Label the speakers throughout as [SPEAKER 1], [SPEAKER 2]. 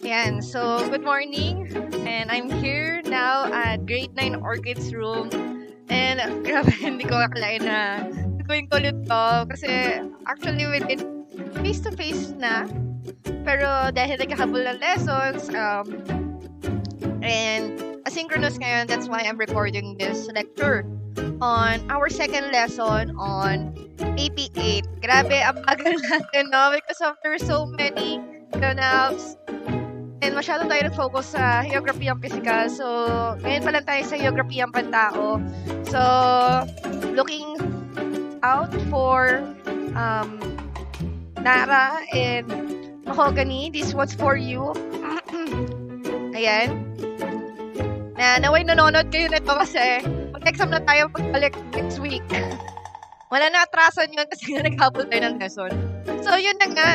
[SPEAKER 1] Yan, so good morning. And I'm here now at grade 9 Orchids Room. And grabe, hindi ko akalain na gagawin ko ulit to. Kasi actually we did face-to-face na. Pero dahil nagkahabol ng lessons, and asynchronous ngayon, that's why I'm recording this lecture on our second lesson on AP8. Grabe, ang bagal natin, no? Because of there's so many grown-ups. And masyado tayo nag-focus sa Heograpiyang physical. So, ngayon pa lang tayo sa Heograpiyang Pantao. So, looking out for Nara and Mahogany. This one's for you. Ayan. Naway nanonood kayo nito kasi mag-exam na tayo pagbalik next week. Wala na atrasan yun kasi naghabol tayo ng lesson. So, yun na nga.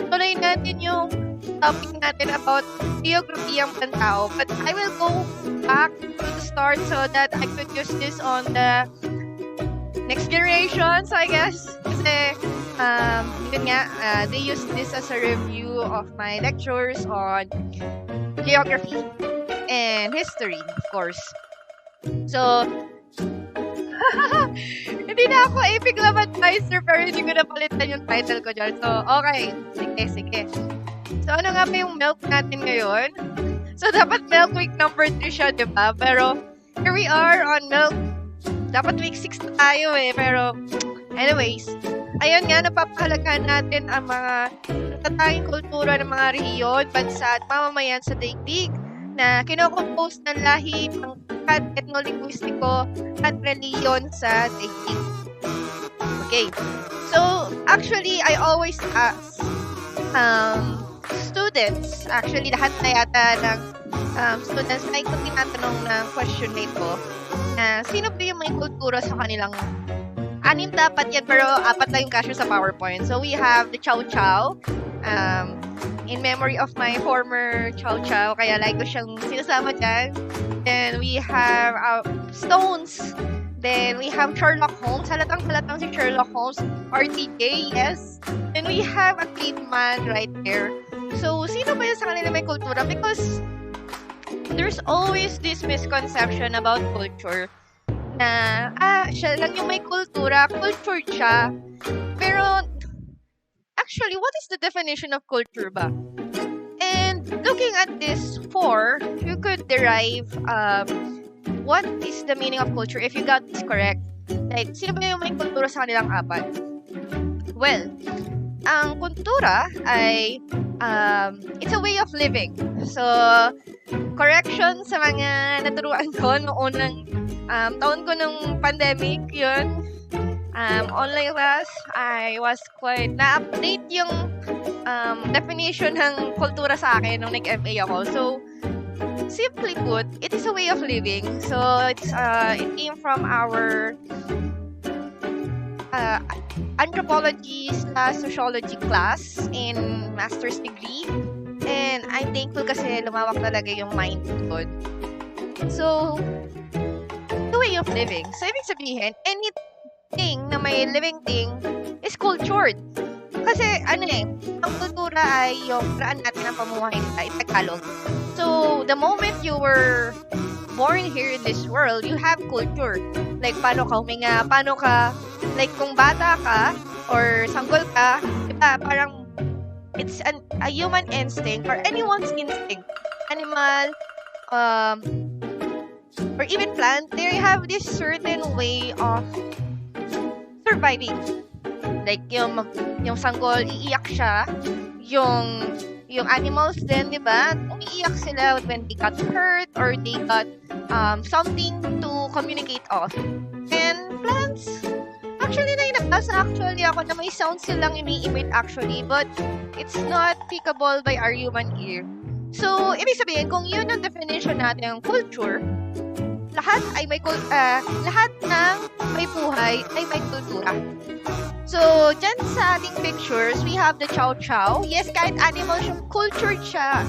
[SPEAKER 1] Tuloy natin yung topic natin about Heograpiyang Pantao. But I will go back to the start so that I could use this on the next generations, I guess. Kasi, yun nga, they use this as a review of my lectures on geography and history, of course. So, hindi na ako AP Club Advisor pero hindi ko napalitan yung title ko dyan. So, okay. Sige. So, ano nga ba yung MELC natin ngayon? So, dapat MELC week number 3 siya, diba? Pero, here we are on MELC. Dapat week 6 na tayo Pero, anyways, ayun nga, napapahalagahan natin ang mga natatanging kultura ng mga rehiyon, bansa at mamamayan sa daigdig na kinocompose ng lahi, pangkat, etnolingguwistiko at relihiyon sa daigdig. Okay. So, actually, I always ask students, actually lahat na yata ng students na ito tinatanong ng question na ito, sino ba yung may kultura sa kanilang 6 dapat yan, pero 4 lang yung kasya sa PowerPoint. So, we have the Chow Chow, in memory of my former Chow Chow, kaya like ko siyang sinasama dyan. Then, we have Stones. Then, we have Sherlock Holmes. Halatang si Sherlock Holmes. RTJ, yes. Then, we have a caveman right there. So, sino ba yun sa kanila may kultura? Because, there's always this misconception about culture na, siya lang yung may kultura, cultured siya. Pero, actually, what is the definition of culture ba? And looking at this 4, you could derive what is the meaning of culture if you got this correct. Like, sino ba yung may kultura sa kanilang 4? Well, ang kultura ay it's a way of living. So, correction sa mga naturuan ko noong unang taon ko ng pandemic, yun. Online class, I was quite na-update yung definition ng kultura sa akin nung nag-MA ako. So, simply put, it is a way of living. So, it came from our anthropology/sociology class in master's degree. And I'm thankful kasi lumawak talaga yung mind ko. So, the way of living. So, ibig sabihin, anything na may living thing is cultured. Kasi, ang kultura ay yung paraan natin ng pamuhay nila, Tagalog. So, the moment you were born here in this world, you have culture. Like, paano ka huminga, paano ka, like, kung bata ka, or sanggol ka, diba, parang, it's a human instinct, or anyone's instinct, animal, or even plant, they have this certain way of surviving. Like, yung sanggol, iiyak siya, yung animals din, di ba? Umiiyak sila when they got hurt or they got something to communicate of. And plants, actually, nabasa actually ako na may sound silang imi-emit actually, but it's not pickable by our human ear. So, ibig sabihin, kung yun ang definition natin ng culture, lahat ng may buhay ay may kultura. So, dyan sa ating pictures, we have the Chow Chow. Yes, kahit animal siya, cultured siya.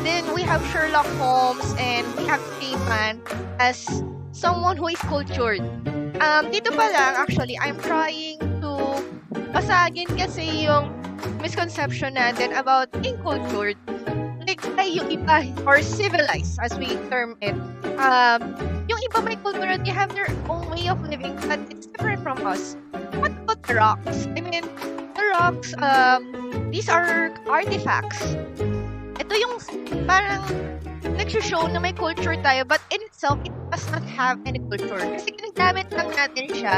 [SPEAKER 1] Then, we have Sherlock Holmes and we have Caveman as someone who is cultured. Dito pa lang, actually, I'm trying to basagin kasi yung misconception natin about being cultured. Like, or civilized, as we term it. Yung iba may kultura, they have their own way of living, but it's different from us. What about the rocks? I mean, the rocks, these are artifacts. Ito yung parang nag-show na may culture tayo, but in itself, it does not have any culture. Kasi ginagamit lang natin siya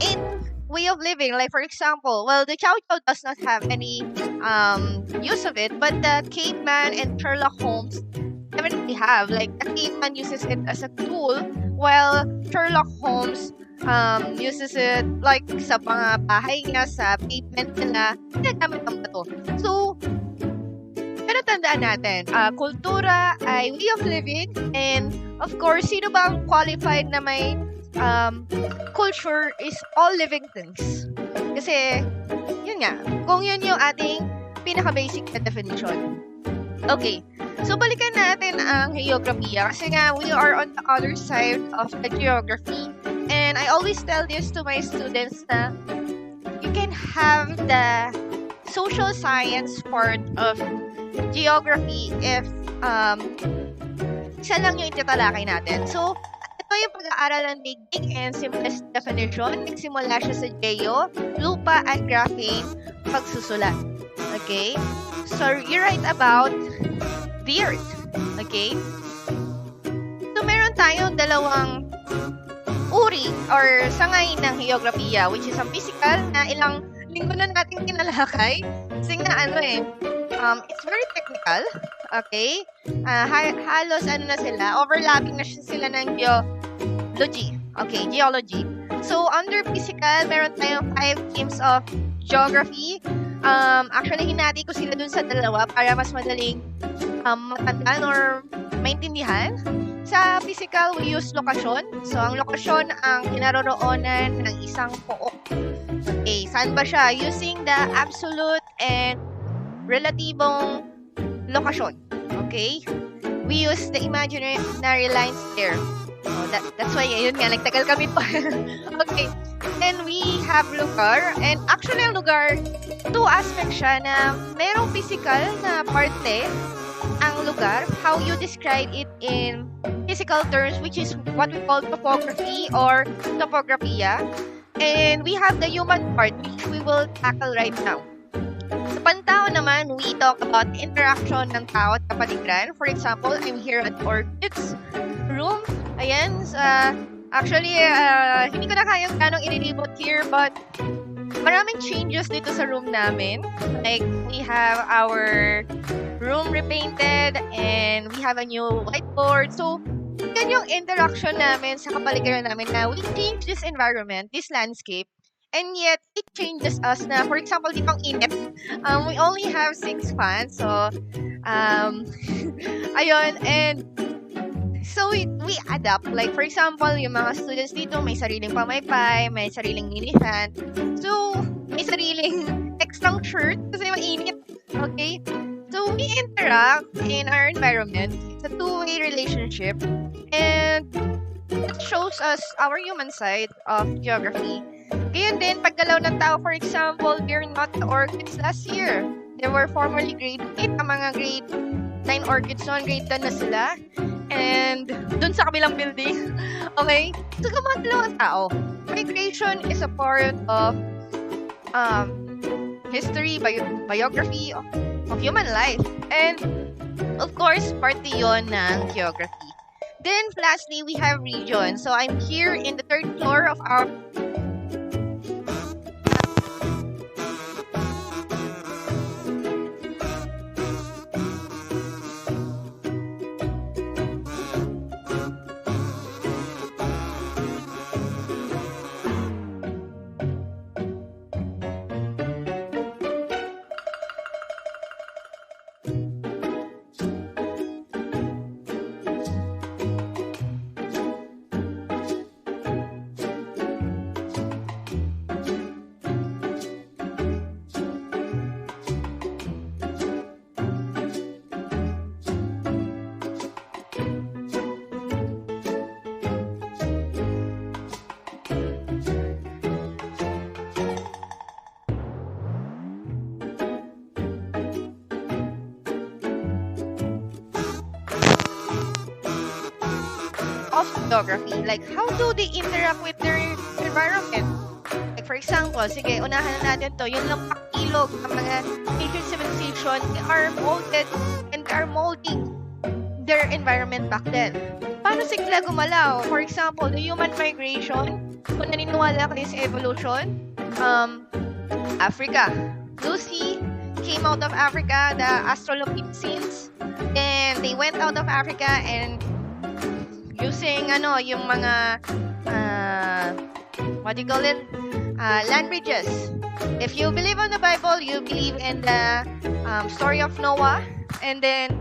[SPEAKER 1] in way of living. Like, for example, well, the Chow Chow does not have any use of it, but the caveman and Sherlock Holmes definitely have. Like, the caveman uses it as a tool, while Sherlock Holmes uses it like sa mga bahay niya, sa pavement nila, ginagamit ang bato. So, pero tandaan natin, kultura ay way of living, and of course, sino bang qualified na may culture is all living things. Kasi, yun nga, kung yun yung ating pinaka-basic na definition. Okay, so balikan natin ang heograpiya kasi nga, we are on the other side of the geography. And I always tell this to my students na you can have the social science part of geography if isa lang yung itatalakay natin. So, ito yung pag-aaral ng daigdig and simplest definition. Nagsimula siya sa geo, lupa, at graphene pagsusulat. Okay? So, you write about the earth. Okay? So, meron tayong dalawang uri or sangay ng heograpiya, which is ang physical na ilang linggo na natin kinalakay. Kasi nga, it's very technical. Okay? Halos na sila. Overlapping na sila ng geology. Okay, geology. So, under physical, meron tayong 5 themes of geography. Actually, hinati ko sila dun sa dalawa para mas madaling matandaan or maintindihan. Sa physical, we use lokasyon. So, ang lokasyon ang kinaroroonan ng isang pook. Okay, saan ba siya? Using the absolute and relatibong lokasyon. Okay? We use the imaginary lines there. Oh, that's why, yun nga, nagtagal kami pa. Okay. Then we have lugar. And actually, ang lugar, 2 aspects siya na merong physical na parte ang lugar, how you describe it in physical terms, which is what we call topography or topographiya. And we have the human part, which we will tackle right now. Sa Pantao naman, we talk about the interaction ng tao at kapaligiran. For example, I'm here at Orchids room. Ayan, actually, hindi ko na kayang ganong inilibot here, but maraming changes dito sa room namin. Like, we have our room repainted and we have a new whiteboard. So, yan yung interaction namin sa kapaligiran namin na we change this environment, this landscape, and yet it changes us na, for example, dito ang init. We only have 6 fans. So, ayun, and so we adapt. Like, for example, yung mga students dito may sariling pamaypay, may sariling mini fan. So, may sariling extra shirt kasi mainit. Okay? So, we interact in our environment. It's a two-way relationship. And it shows us our human side of geography. Kaya din, paggalaw ng tao, for example, we're not the orchids last year. They were formerly grade 8, ang mga grade 9 orchids noon, grade 10 na sila. And dun sa kabilang building. Okay? So, mga dalawang tao. Migration is a part of history, biography of human life. And, of course, parte yun ng geography. Then, lastly, we have region. So, I'm here in the 3rd floor of our of geography. Like, how do they interact with their environment? Like, for example, sige, unahan na natin to, yung lampak ilog ng mga ancient civilization, they are molded and are molding their environment back then. Paano sila gumalaw? For example, the human migration, kung naniniwala kayo sa evolution, Africa. Lucy came out of Africa, the Australopithecines, and they went out of Africa and using yung mga what do you call it? Land bridges. If you believe on the Bible, you believe in the story of Noah, and then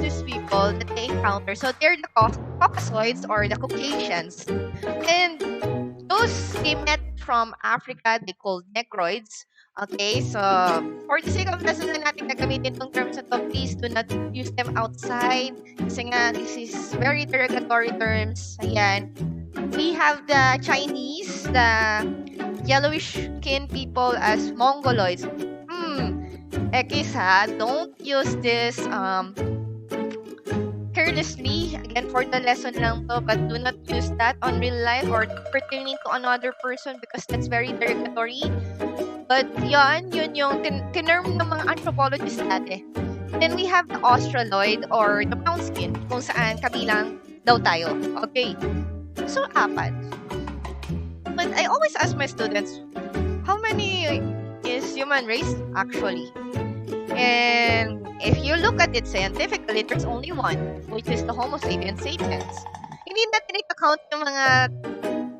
[SPEAKER 1] these people that they encounter. So they're the Caucasoids or the Caucasians. And those they met from Africa, they called Negroids. Okay, so for the sake of lesson na natin gagamitin itong terms na to, please do not use them outside. Kasi nga, this is very derogatory terms. Ayan. We have the Chinese, the yellowish skin people as Mongoloids. Kisa, don't use this carelessly. Again, for the lesson lang to, but do not use that on real life or pertaining to another person because that's very derogatory. But yun yung tinerm ng mga anthropologists dati. Then we have the Australoid or the brown skin, kung saan kabilang daw tayo. Okay. So, 4. But I always ask my students, how many is human race actually? And if you look at it scientifically, there's only one, which is the Homo sapiens sapiens. Hindi natin i-count yung mga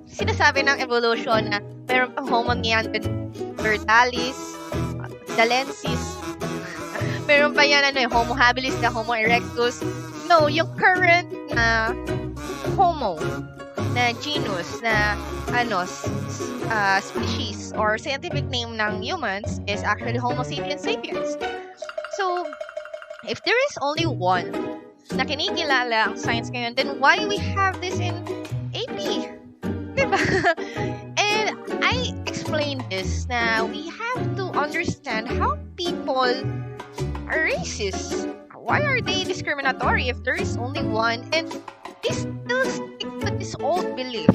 [SPEAKER 1] sinasabi ng evolution na meron pang Homo neanderthalis, dalensis, meron pa yan Homo habilis na Homo erectus. No, yung current na Homo na genus na species or scientific name ng humans is actually Homo sapiens sapiens. So, if there is only one na kinikilala ang science ngayon, then why we have this in AP? Diba? And I explained is na we have to understand how people are racist. Why are they discriminatory if there is only one and they still stick to this old belief?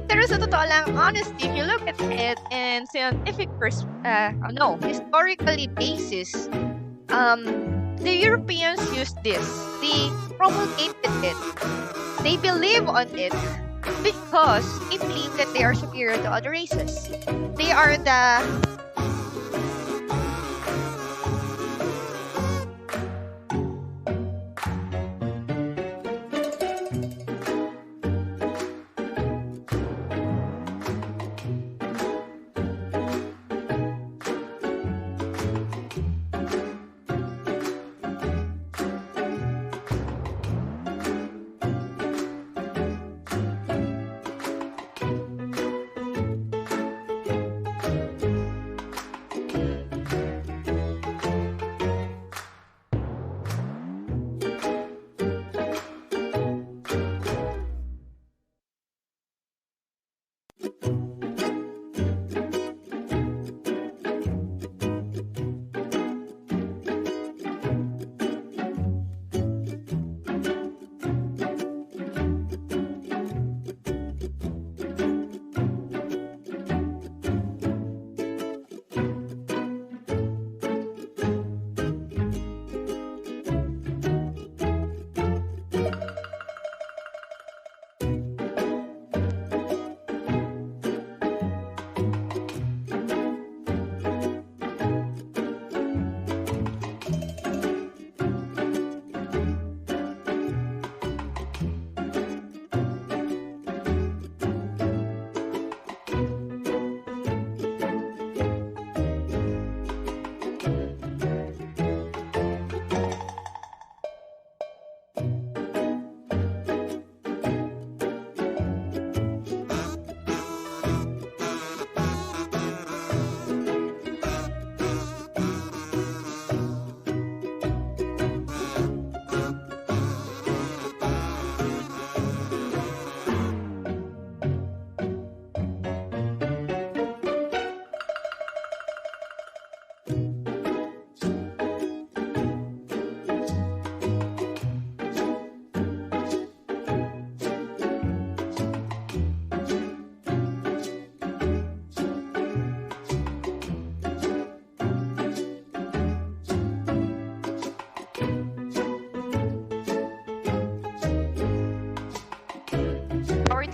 [SPEAKER 1] Pero sa totoo lang, honestly, if you look at it in scientific historically basis, the Europeans used this. They promulgated it. They believe on it because they believe that they are superior to other races. They are the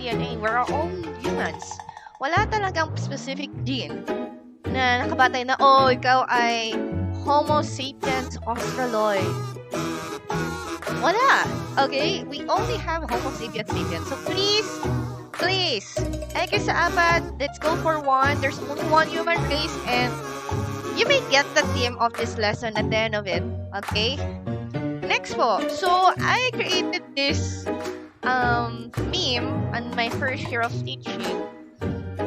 [SPEAKER 1] DNA. We're all humans. Wala talagang specific gene na nakabatay na, oh, ikaw ay Homo sapiens australoid. Wala. Okay? We only have Homo sapiens sapiens. So please, ay kayo sa apat, let's go for one. There's only one human race and you may get the theme of this lesson at the end of it. Okay? Next po. So, I created this meme on my first year of teaching.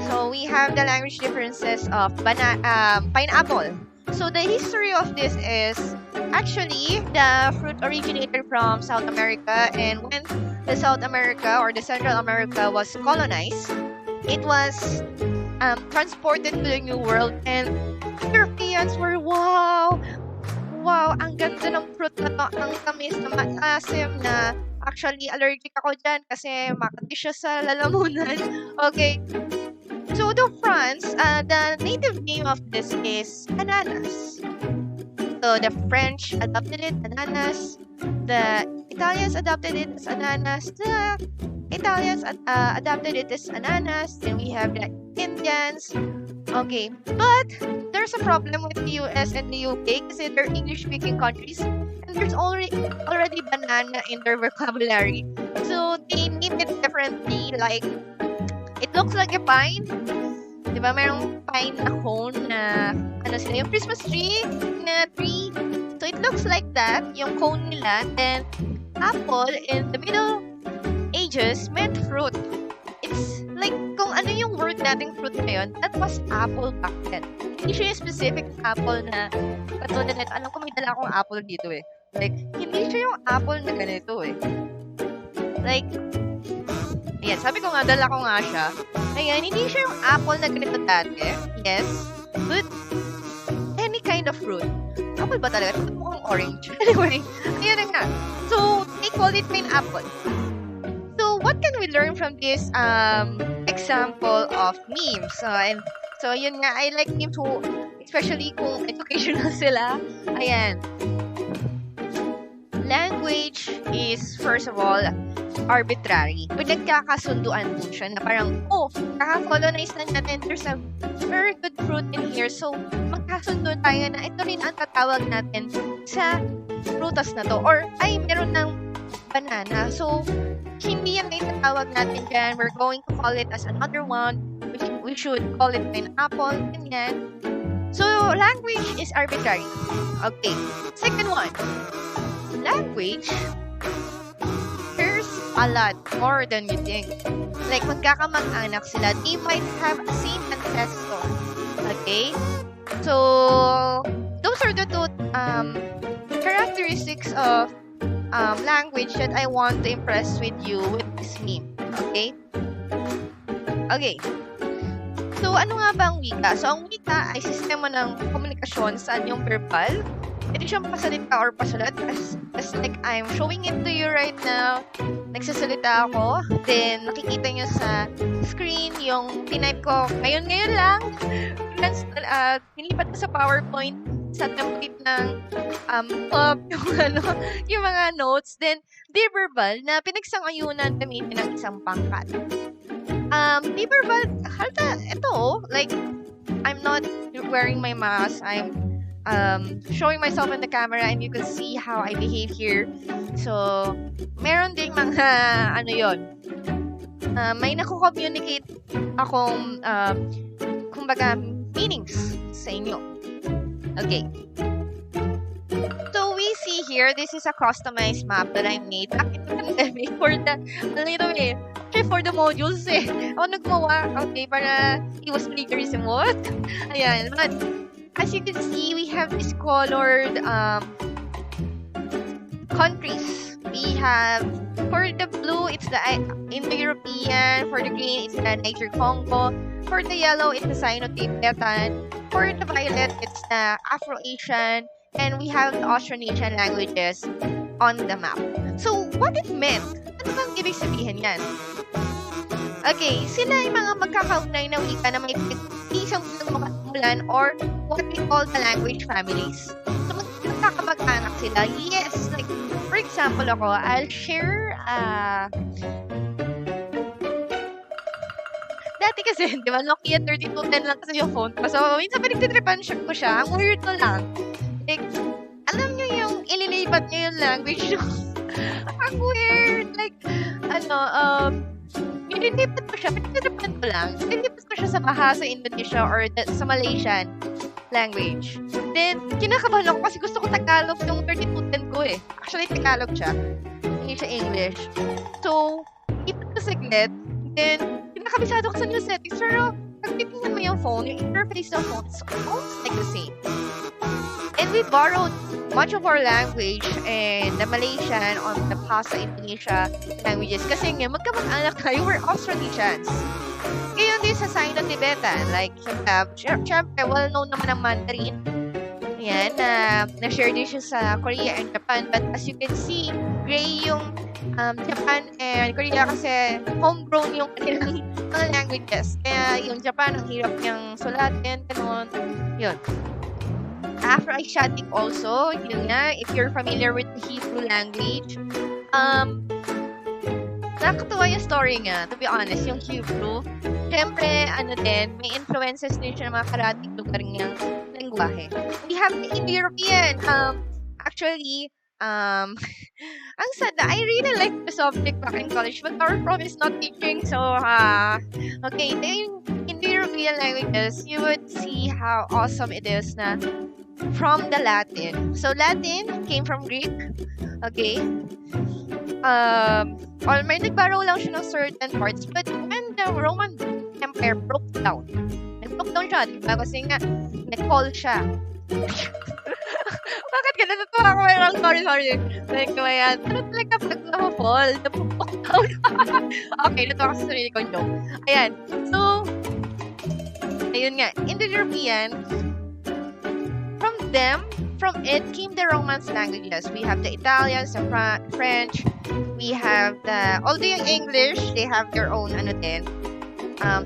[SPEAKER 1] So we have the language differences of pineapple. So the history of this is actually the fruit originated from South America, and when the South America or the Central America was colonized, it was transported to the New World, and Europeans were wow, ang ganda ng fruit na to, ang tamis na maasim na. Actually, allergic ako dyan kasi makati siya sa lalamunan. Okay. So, the native name of this is ananas. So, the French adopted it, ananas. The Italians adopted it as ananas. The Italians adopted it as ananas. Then we have the Indians. Okay. But, there's a problem with the US and the UK kasi they're English-speaking countries. There's already banana in their vocabulary. So, they name it differently. Like, it looks like a pine. Diba? Merong pine na cone na, yung Christmas tree na tree. So, it looks like that, yung cone nila. Then, apple in the Middle Ages meant fruit. It's like, kung ano yung word nating fruit ngayon, that was apple back then. Hindi siya yung specific apple na, katulad nito, alam ko may dala akong apple dito eh. Like, hindi siya yung apple na ganito eh. Like, Ayan, sabi ko nga, dala ko nga siya. Ayan, hindi siya yung apple na ganito dati. Yes. But, any kind of fruit. Apple ba talaga? Ito mukhang orange. Anyway, ayan na nga. So, they call it pineapple. So, what can we learn from this example of memes? So, yun nga, I like memes too, especially kung educational sila. Ayan. Language is, first of all, arbitrary. Pinagkakasunduan po siya na parang, kaka-colonize na natin. There's a very good fruit in here. So, magkasundo tayo na ito rin ang tatawag natin sa prutas na to. Or, ay, meron ng banana. So, hindi yan yung tatawag natin dyan. We're going to call it as another one. We should call it pineapple. Ganyan. So, language is arbitrary. Okay. Second one. Language, there's a lot more than you think. Like, magkakamag-anak sila. They might have a same ancestor. Okay? So, those are the two characteristics of language that I want to impress with you with this meme. Okay? Okay. So, ano nga ba ang wika? So, ang wika ay sistema ng komunikasyon saan yung verbal. Ito siyang pasalita or pasulat as like I'm showing it to you right now. Nagsasalita ako. Then, nakikita nyo sa screen yung tinype ko. Ngayon lang. Nilipat ko sa PowerPoint sa template ng club yung mga notes. Then, di verbal na pinagsangayunan gamitin ng isang pangkat. Di verbal, halata, ito, like, I'm not wearing my mask. I'm showing myself in the camera and you can see how I behave here. So, meron ding mga, may naku-communicate akong, kumbaga, meanings sa inyo. Okay. So, we see here, this is a customized map that I made back in the pandemic for the modules Ako nagmawa, okay, para iwas plagiarism. What? Ayan, but, as you can see, we have these colored countries. We have, for the blue, it's the Indo-European. For the green, it's the Niger Congo. For the yellow, it's the Sino-Tibetan. For the violet, it's the Afro-Asian. And we have the Austronesian languages on the map. So, what it meant? Ano bang ibig sabihin yan? Okay, sila ay mga magkakaugnay na wika na may isang makasimulan or what we call the language families. So, magkakamag-anak sila. Yes, like, for example ako, I'll share, dati kasi, di ba, Nokia 3210 lang kasi yung phone ko. So, minsan pinagtitripan ko siya. Ang weird ko lang. Like, alam nyo yung ililipat nyo yung language nyo. Ang weird. Like, nililipat ko siya, pinagtitripan ko lang. Nililipat ko siya sa Bahasa Indonesia or sa Malaysian language. Then, kinakabahan ako kasi gusto ko Tagalog yung 3210 ko eh. Actually, Tagalog siya. Hindi siya English. So, ipit ko saglit. Then, kinakabisado ko sa new settings. Pero, pag titingnan mo yung phone, yung interface ng phone, it's almost like the same. And we borrowed much of our language and the Malaysian on the Bahasa Indonesia languages. Kasi nga, magkamag-anak tayo, we're Austronesians. Ngayon din sa Sino-Tibetan, like, syempre, well-known naman ang Mandarin. Ayan, na-share din siya sa Korea and Japan. But as you can see, gray yung Japan and Korea kasi homegrown yung kanilang mga languages. Kaya yung Japan, ang hirap niyang sulatin, ganun. Yun. Afro-Asiatic also, yun nga, if you're familiar with the Hebrew language, nakakatuwa yung story nga, to be honest, yung Hebrew. Siyempre, may influences din siya ng mga karating lugar niyang lengguwahe. We have the Indo-European. Actually, ang sad na, I really like the subject back in college, but our prof is not teaching, so, okay, yung Indo-European languages, you would see how awesome it is na from the Latin. So, Latin came from Greek. Okay? Or may nag-borrow lang siya ng certain parts. But when the Roman Empire broke down siya, diba? Kasi nga, nag-call siya. Bakit ka natutuwa ako? Sorry. Like, ayan. Pero talaga pag na-fall, napupok down. Okay, natuwa ko sa sarili kong joke. Ayan. So, ayun nga. Indo-European, from it came the Romance languages. We have the Italians, the French, we have the, although yung English, they have their own,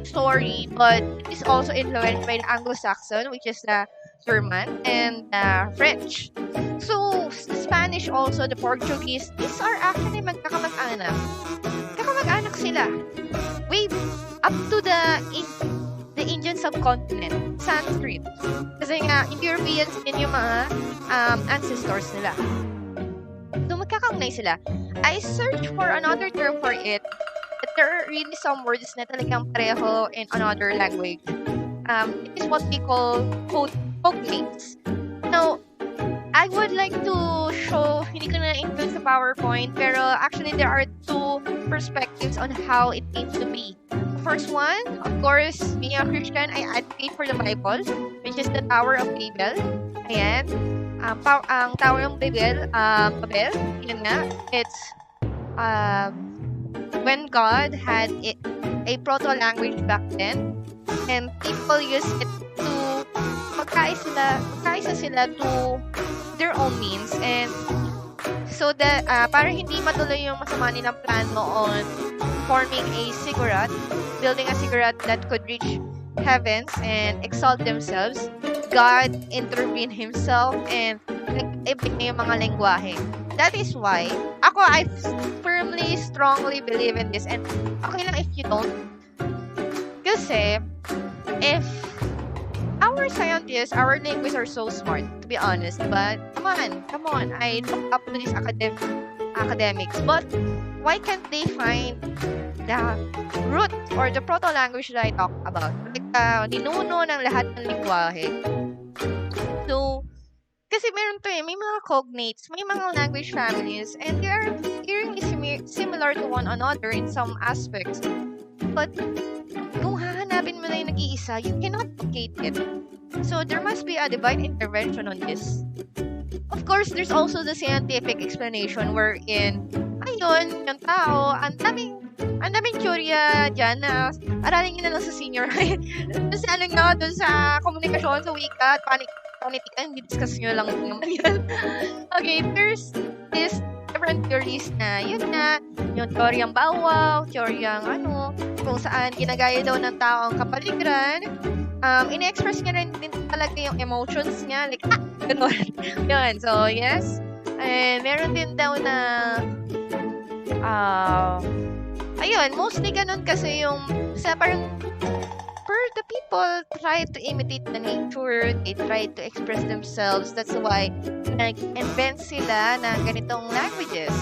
[SPEAKER 1] story, but it is also influenced by the Anglo-Saxon, which is the German, and the French. So, the Spanish also, the Portuguese, these are actually magkakamag-anak. Magkakamag-anak sila. Way up to the Indian subcontinent, Sanskrit. Kasi nga, Indo-Europeans din yung mga ancestors nila. So, magkakaunay sila. I searched for another term for it, but there are really some words na talagang pareho in another language. It is what we call cognates. Now, I would like to show, hindi ko na include sa PowerPoint, pero actually there are two perspectives on how it came to be. First one, of course, being a Christian, I advocate for the Bible, which is the Tower of Babel. Ayan. Ang Tower of Babel, yun nga, it's when God had a proto-language back then, and people used it to magkaisa sila to their own means, and so that para hindi matuloy yung masama nilang plano on forming a ziggurat, building a ziggurat that could reach heavens and exalt themselves, God intervened Himself and nag-ibig niya yung mga lengguwahe. That is why, I firmly, strongly believe in this, and okay lang if you don't. Kasi, if our scientists, our linguists are so smart, to be honest, but come on, I look up to these academics, but why can't they find the root or the proto-language that I talk about? Like, ninuno ng lahat ng lingwahe. So, kasi meron to may mga cognates, may mga language families, and they are eerily similar to one another in some aspects. But, kung hahanapin mo na yung nag-iisa, you cannot locate it. So, there must be a divine intervention on this. Of course, there's also the scientific explanation wherein, ayun, yung tao, ang daming teorya dyan na aralin nyo na lang sa senior high. Kasi dun sa komunikasyon, sa wika, at politika, hindi discuss nyo lang naman yan. Okay, there's this different theories na, yun nga, yung teoryang bawaw, teoryang kung saan ginagaya daw ng tao ang kapaligiran, ine-express niya rin din talaga yung emotions niya, like, gano'n. Yun, so, yes. And meron din daw na, ayun, mostly ganun kasi yung, sa parang, the people try to imitate the nature, they try to express themselves, that's why, nag-invent sila ng ganitong languages.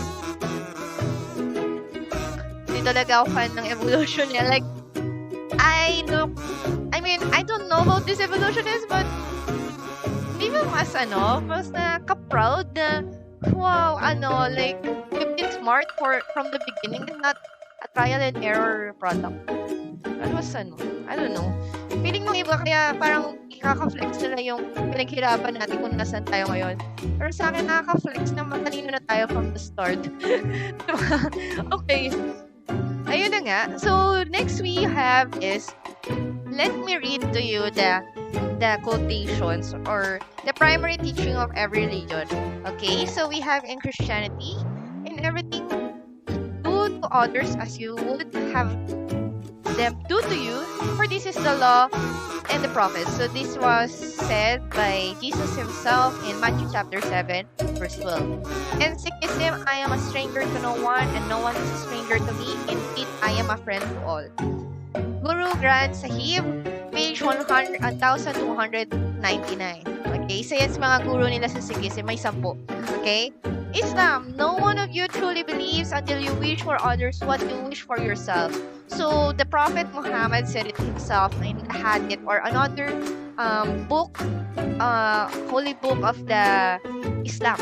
[SPEAKER 1] Hindi talaga ako fan ng evolution niya, like, I don't know about this evolutionists, but hindi mo mas ka-proud na, wow, like, you've been smart from the beginning and not a trial and error product. That was I don't know. Feeling nung iba kaya parang ikaka-flex nila yung pinaghirapan natin kung nasan tayo ngayon. Pero sa akin, nakaka-flex na matalino na tayo from the start. Okay. Ayun na nga. So, next we have is, let me read to you the quotations or the primary teaching of every religion. Okay? So, we have in Christianity, in everything, do to others as you would have them do to you, for this is the law and the prophets. So this was said by Jesus himself in Matthew chapter 7, verse 12. In Sikhism, I am a stranger to no one, and no one is a stranger to me. Indeed, I am a friend to all. Guru Granth Sahib, page 1299. Okay, so yan mga guru nila sa Sikhism, may 10. Okay? Islam, no one of you truly believes until you wish for others what you wish for yourself. So, the Prophet Muhammad said it himself in the Hadith or another book, holy book of the Islam.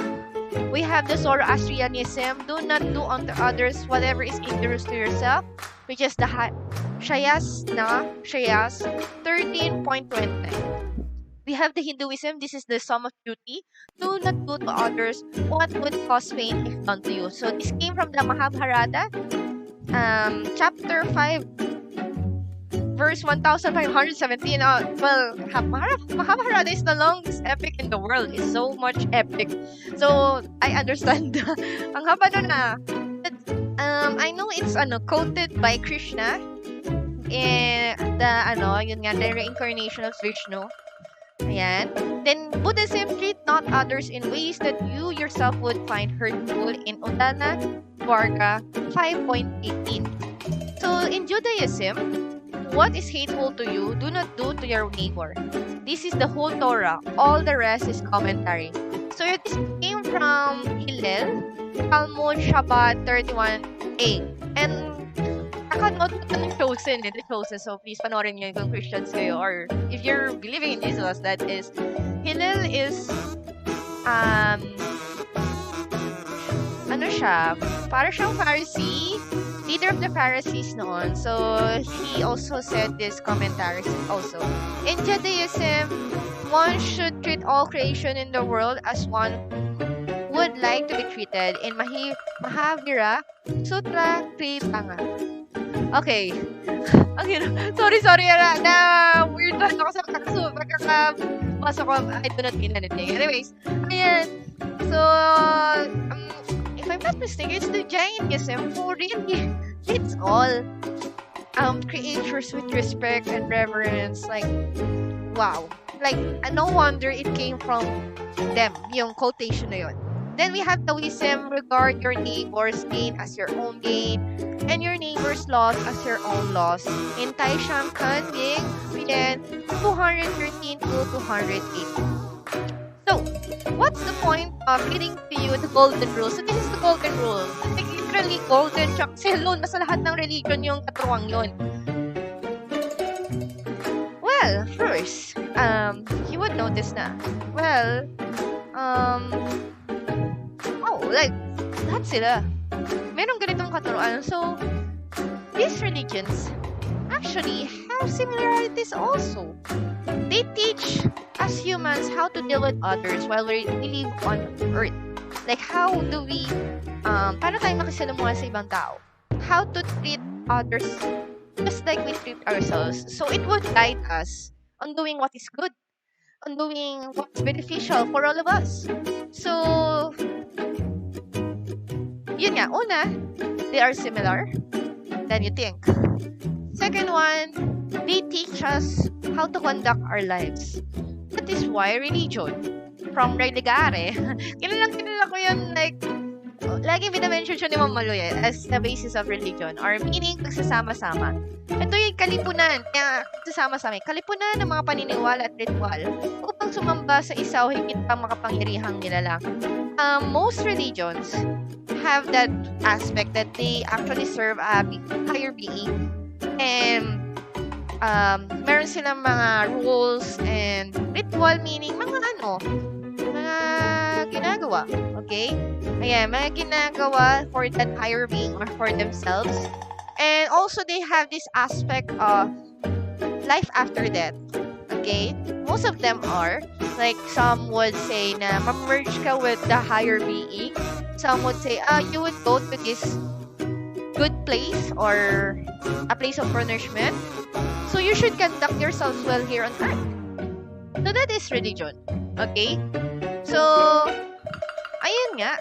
[SPEAKER 1] We have the Zoroastrianism, do not do unto others whatever is injurious to yourself, which is the Shayas 13.29. We have the Hinduism. This is the sum of duty. Do not do to others what would cause pain if done to you. So this came from the Mahabharata, chapter 5, verse 1517. Mahabharata is the longest epic in the world. It's so much epic. So I understand. Ang haba nun na. I know it's quoted by Krishna in the reincarnation of Vishnu. Ayan. Then Buddhism, treat not others in ways that you yourself would find hurtful, in Udana Varga 5.18. So in Judaism, what is hateful to you, do not do to your neighbor. This is the whole Torah. All the rest is commentary. So this came from Hillel, Talmud Shabbat 31a. And nakanood ko ito ng The Chosen. So please panoorin nyo kung Christians kayo, or if you're believing in Jesus, that is, Hillel is para siyang Pharisee, leader of the Pharisees noon. So he also said this commentaries also. In Judaism, one should treat all creation in the world as one would like to be treated. In Mahavira Sutra Kritanga. Okay. Okay. Sorry. Na weird ako sa pagkakabasa ko. I do not mean anything. Anyways, ayan. So, if I'm not mistaken, it's the Jainism who really treats all creatures with respect and reverence. Like, wow. Like, no wonder it came from them, yung quotation na yun. Then we have Taoism, regard your neighbor's gain as your own gain, and your neighbor's loss as your own loss. In Taisham Kanbing, 213 to 208. So, what's the point of reading to you the golden rule? So, this is the golden rule. Like, literally golden, kasi nasa lahat ng religion yung katuwang yun. Well, first, you would notice na, like, lahat sila. Merong ganitong katuruan. So, these religions actually have similarities also. They teach us humans how to deal with others while we live on earth. Like, how do we, paano tayo makisalamuha sa ibang tao? How to treat others just like we treat ourselves. So, it would guide us on doing what is good, on doing what's beneficial for all of us. So, yun nga, una, they are similar than you think. Second one, they teach us how to conduct our lives. That is why religion, from religare, kilala ko yun, like, laging binamention siya ni Ma'am Maloy as the basis of religion, or meaning pagsasama-sama. Ito yung kalipunan, kaya pagsasama-sama, kalipunan ng mga paniniwala at ritual upang sumamba sa isa o higit pang makapangyarihang nilalang. Most religions have that aspect that they actually serve a higher being, and meron silang mga rules and ritual, meaning mga ginagawa, okay? Ayan, mga ginagawa for that higher being or for themselves. And also they have this aspect of life after death, okay? Most of them are, like, some would say na ma-merge ka with the higher being. Some would say, you would go to this good place or a place of punishment. So you should conduct yourselves well here on earth. So that is religion. Okay? So, ayun nga.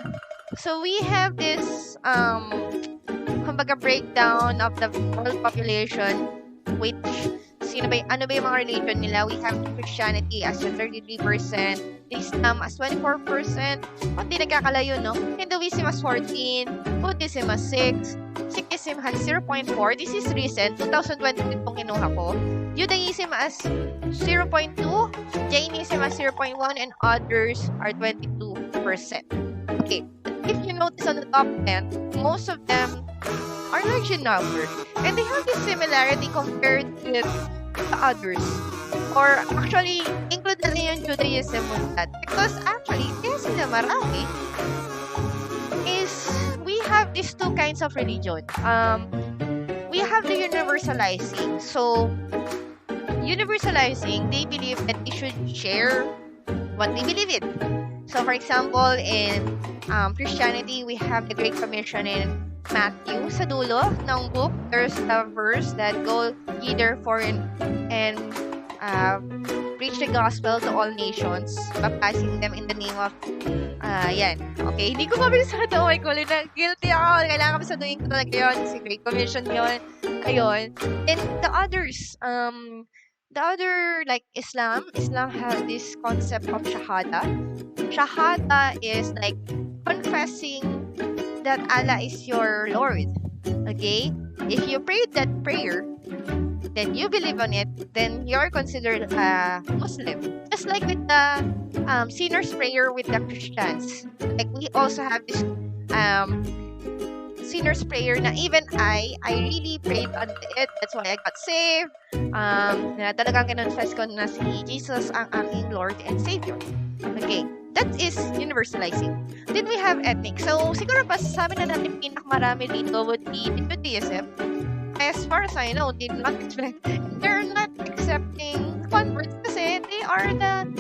[SPEAKER 1] So we have this, kumbaga breakdown of the world population, which, ano ba yung mga religion nila? We have Christianity as 33%, Islam as 24%, hindi nagkakalayo, no? Hinduism as 14%, Buddhism as 6%, Sikhism has 0.4%, this is recent, 2020 itong kinuha ko, Judaism as 0.2%, Jainism as 0.1%, and others are 22%. Okay, if you notice on the top 10, most of them are large in number, and they have this similarity compared with the others. Or actually, include na rin yung Judaism with that. Because actually, kaya sila marami is we have these two kinds of religion. We have the universalizing. So, universalizing, they believe that they should share what they believe in. So, for example, in Christianity, we have the Great Commission in Matthew. Sa dulo ng book, there's a verse that go ye therefore and preach the gospel to all nations, baptizing them in the name of yan. Okay, hindi ko mabilis sa ito. Oh my God, guilty ako. Kailangan pasaduhin ko talaga yun. Kasi Great Commission yun. Ayun. And the others, like Islam have this concept of shahada. Shahada is like confessing that Allah is your Lord. Okay? If you prayed that prayer, then you believe on it, then you're considered a Muslim. Just like with the sinner's prayer with the Christians. Like we also have this sinner's prayer na even I really prayed on it. That's why I got saved. Na talagang kinonfess ko na si Jesus ang aking Lord and Savior. Okay. That is universalizing. Then we have ethnic. So, siguro pa sabi na natin pinakamarami dito would be the Judaism. As far as I know, they're not accepting converts kasi they are the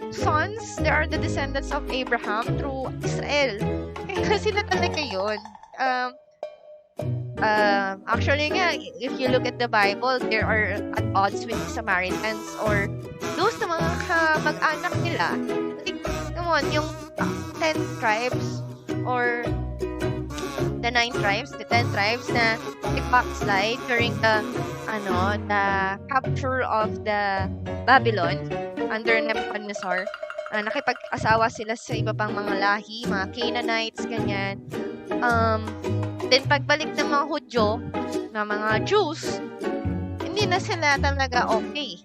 [SPEAKER 1] sons, they are the descendants of Abraham through Israel. Kaya sila talaga yun. Actually nga, if you look at the Bible, there are at odds with the Samaritans or those na mga mag-anak nila. Like, come on, yung 10 tribes or the 9 tribes, the 10 tribes na backslide during the capture of the Babylon under Nebuchadnezzar. Nakipag-asawa sila sa iba pang mga lahi, mga Canaanites, ganyan. Then pagbalik ng mga Hudyo, na mga Jews, hindi na sila talaga okay.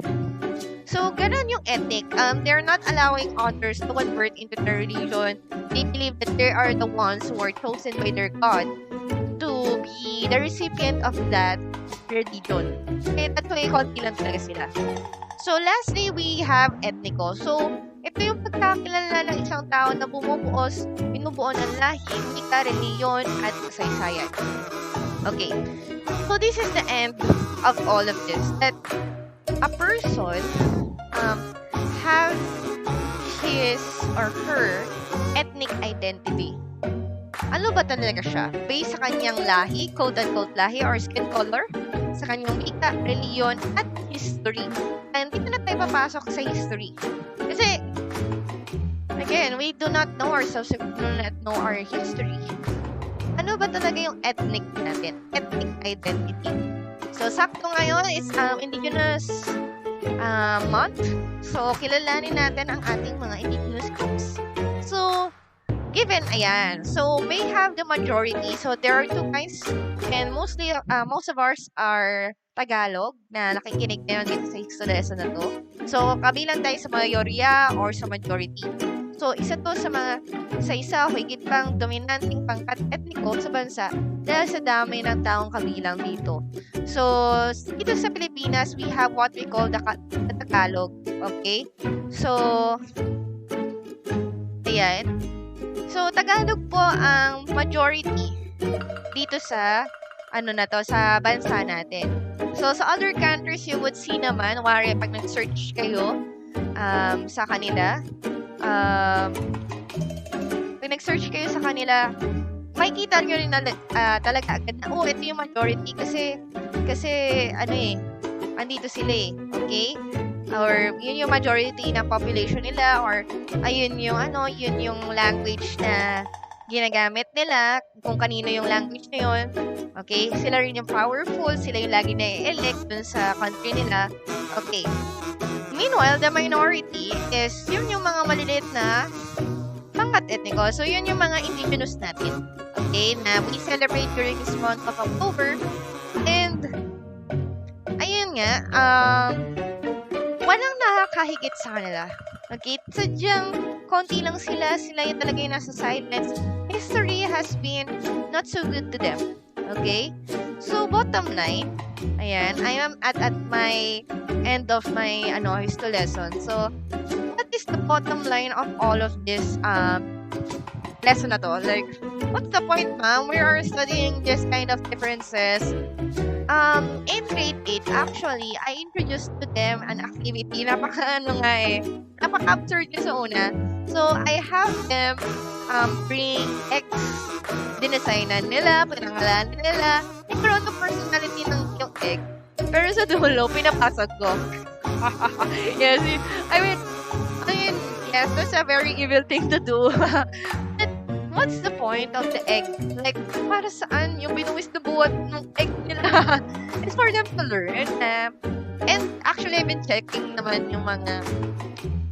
[SPEAKER 1] So, ganun yung ethnic. They're not allowing others to convert into their religion. They believe that they are the ones who are chosen by their God to be the recipient of that religion. Kaya tatlo konti lang talaga sila. So, lastly, we have ethniko. So, ito yung pagkakilala ng isang tao na binubuo ng lahi, wika, relihiyon, at kasaysayan. Okay. So, this is the end of all of this. That a person have his or her ethnic identity. Ano ba talaga siya? Based sa kanyang lahi, quote-unquote lahi, or skin color, sa kanyang wika, relihiyon, at history. And dito na tayo papasok sa history. Kasi, again, we do not know ourselves if we do not know our history. Ano ba talaga yung ethnic natin? Ethnic identity. So, sakto ngayon is Indigenous month. So, kilalanin natin ang ating mga indigenous groups. So, given, ayan. So, may have the majority. So, there are two kinds. And mostly, most of ours are Tagalog na nakikinig ngayon dito sa Histolesson na to. So, kabilang tayo sa mayorya or sa majority. So, isa to sa isa higit pang dominanting pangkat etniko sa bansa dahil sa dami ng taong kabilang dito. So, dito sa Pilipinas, we have what we call the Tagalog. Okay? So, ayan. So, Tagalog po ang majority dito sa sa bansa natin. So, sa other countries, you would see naman, wari, pag nag-search kayo sa kanila, pag nag-search kayo sa kanila, makikita nyo rin na talaga agad na, ito yung majority kasi andito sila okay? Or yun yung majority ng population nila or ayun yung language na ginagamit nila, kung kanino yung language na yun. Okay? Sila rin yung powerful, sila yung lagi na-elect dun sa country nila. Okay. Meanwhile, the minority is yun yung mga maliliit na pangkat etniko. So, yun yung mga indigenous natin. Okay? Na we celebrate during this month of October. And, ayun nga, walang nakakahigit sa kanila. Okay? Sadyang, konti lang sila yung talaga yung nasa sidelines. History has been not so good to them. Okay? So, bottom line, ayan, I am at my end of my Histolesson. So, what is the bottom line of all of this lesson na to? Like, what's the point, ma'am? We are studying this kind of differences. In grade 8, actually, I introduced to them an activity. Napaka-absurd yun sa una. So, I have them bring eggs. Dinesignan nila, pinangalan nila. Nagkaroon ng personality ng yung egg. Pero sa dulo, pinapasok ko. Yes, I mean, yes, that's a very evil thing to do. But what's the point of the egg? Like, para saan yung binuwis na buwan ng egg nila? It's for them to learn. And actually, I've been checking naman yung mga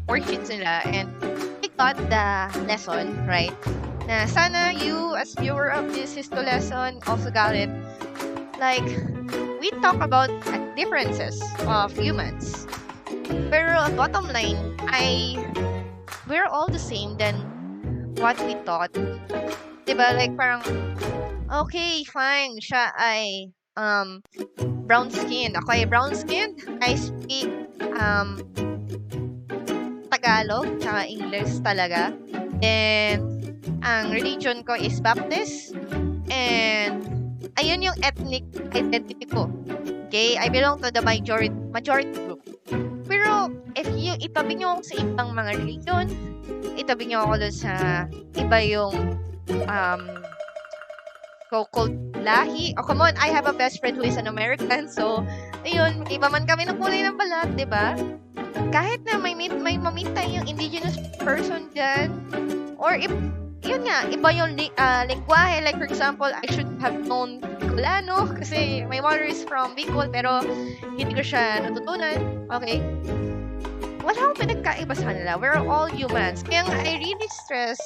[SPEAKER 1] worksheets nila and I got the lesson, right? Na sana you, as viewer of this Histolesson, also got it. Like, we talk about differences of humans. Pero bottom line, we're all the same than what we thought. Diba? Like, parang, okay, fine, siya ay brown skin. Ako ay brown skin. I speak Tagalog, tsaka English talaga. And ang religion ko is Baptist. And ayun yung ethnic identity ko. Okay? I belong to the majority group. Pero if you itabi nyo ako sa ibang mga religion, itabi nyo ako doon sa iba yung so-called lahi. Oh, come on, I have a best friend who is an American. So, ayun, iba man kami ng kulay ng balat, di ba? Kahit na may mamit tayong indigenous person dyan, or yun nga, iba yung lingwahe. Like, for example, I should have known Bicolano kasi my mother is from Bicol, pero hindi ko siya natutunan. Okay? Wala akong pinagkaiba sa kanila. We're all humans. Kaya nga, I really stress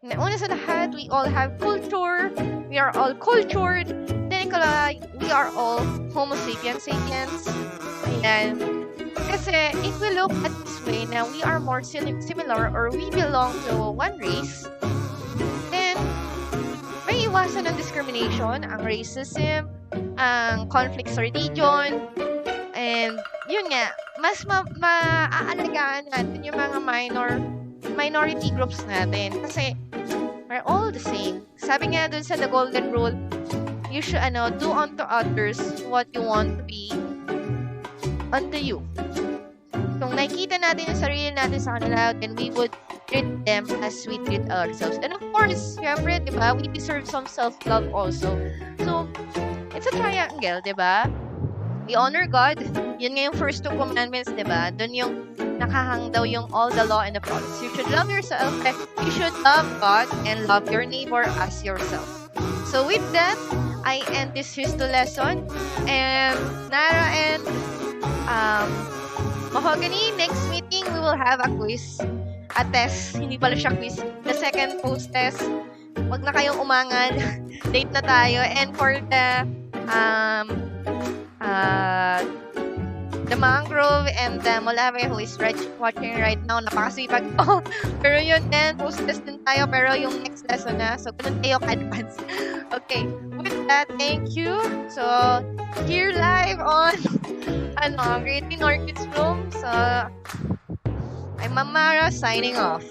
[SPEAKER 1] na una sa lahat, we all have culture. We are all cultured. Then, we are all Homo sapiens. Ayan. Kasi, if we look at this way na we are more similar or we belong to one race, then may iwasan ng discrimination, ang racism, ang conflict sa religion, and yun nga, mas maaalagaan natin yung mga minority groups natin. Kasi, we're all the same. Sabi nga dun sa The Golden Rule, you should do unto others what you want to be unto you. Kung nakikita natin yung sarili natin sa kanila, then we would treat them as we treat ourselves. And of course, syempre, di ba, we deserve some self-love also. So, it's a triangle, di ba? We honor God. Yun nga yung first 2 commandments, di ba? Doon yung nakahang daw yung all the law and the prophets. You should love yourself. You should love God and love your neighbor as yourself. So, with that, I end this Histolesson. And Nara and Mahogany, next meeting, we will have a quiz. A test. Hindi pala siya quiz. The second post-test. Wag na kayong umangal. Late na tayo. And for the mangrove and the molave who is watching right now, napakasipag po. Pero yun din, post-test din tayo. Pero yung next lesson na. So, ganun tayo ka-advance. Okay. With that, thank you. So, here live on Great Orchids Room. So, I'm Mamara signing off.